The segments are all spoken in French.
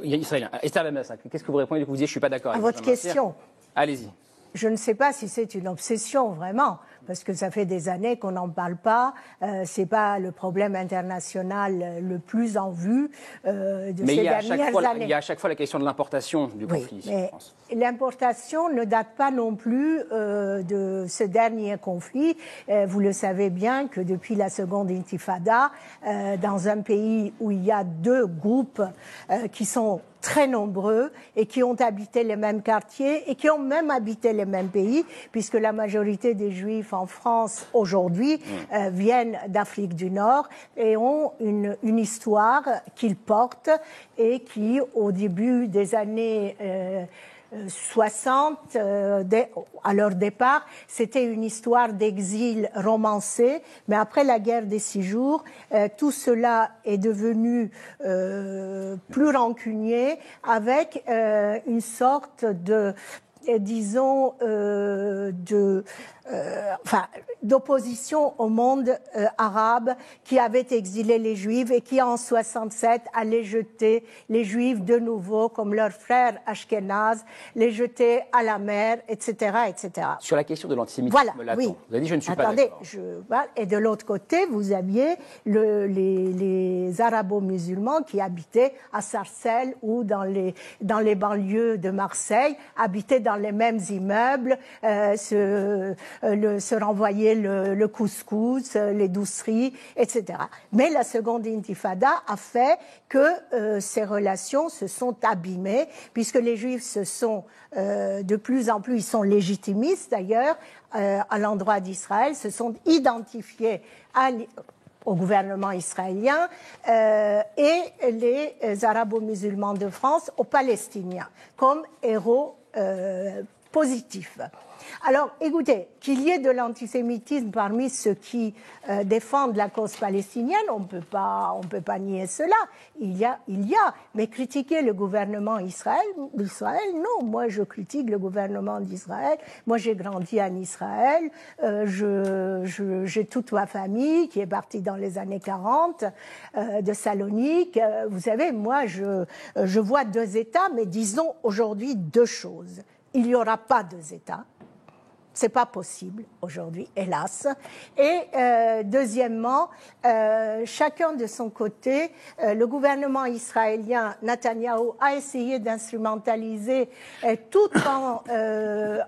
Israélien. Esther Benbassa, qu'est-ce que vous répondez? Vous disiez, je ne suis pas d'accord avec votre question. Allez-y. Je ne sais pas si c'est une obsession, vraiment, parce que ça fait des années qu'on n'en parle pas. C'est pas le problème international le plus en vue de ces dernières années. Il y a à chaque fois la question de l'importation du conflit ici en France. L'importation ne date pas non plus de ce dernier conflit. Vous le savez bien que depuis la seconde intifada, dans un pays où il y a deux groupes qui sont très nombreux et qui ont habité les mêmes quartiers et qui ont même habité les mêmes pays, puisque la majorité des Juifs en France aujourd'hui viennent d'Afrique du Nord et ont une histoire qu'ils portent et qui, au début des années 60, à leur départ, c'était une histoire d'exil romancé, mais après la guerre des 6 jours, tout cela est devenu plus rancunier, avec une sorte de, disons, d'opposition au monde arabe qui avait exilé les Juifs et qui en 67 allait jeter les Juifs de nouveau comme leurs frères ashkénazes, les jeter à la mer, etc., etc. Sur la question de l'antisémitisme, voilà, oui. Vous avez dit je ne suis pas d'accord. Et de l'autre côté, vous aviez les arabo-musulmans qui habitaient à Sarcelles ou dans les banlieues de Marseille, habitaient dans les mêmes immeubles, se renvoyer le couscous, les douceries, etc. Mais la seconde intifada a fait que ces relations se sont abîmées, puisque les Juifs se sont de plus en plus, ils sont légitimistes d'ailleurs, à l'endroit d'Israël, se sont identifiés au gouvernement israélien et les arabo-musulmans de France aux Palestiniens comme héros positifs. Alors, écoutez, qu'il y ait de l'antisémitisme parmi ceux qui défendent la cause palestinienne, on peut pas nier cela. Il y a, mais critiquer le gouvernement d'Israël, non. Moi, je critique le gouvernement d'Israël. Moi, j'ai grandi en Israël. J'ai toute ma famille qui est partie dans les années 40 de Salonique. Vous savez, moi, je vois deux États, mais disons aujourd'hui deux choses. Il n'y aura pas deux États. C'est pas possible aujourd'hui, hélas. Et deuxièmement, chacun de son côté, le gouvernement israélien, Netanyahou, a essayé d'instrumentaliser tout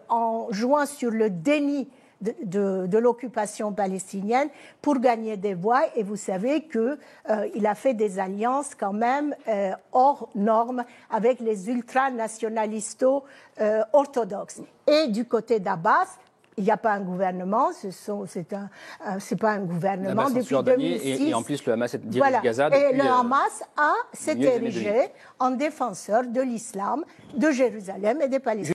en jouant sur le déni de l'occupation palestinienne pour gagner des voix, et vous savez qu'il a fait des alliances quand même hors normes avec les ultranationalistes orthodoxes. Et du côté d'Abbas, il n'y a pas un gouvernement, c'est pas un gouvernement depuis 2006. Et en plus, le Hamas dirige Gaza depuis, et le Hamas s'est érigé en défenseur de l'islam, de Jérusalem et des Palestiniens.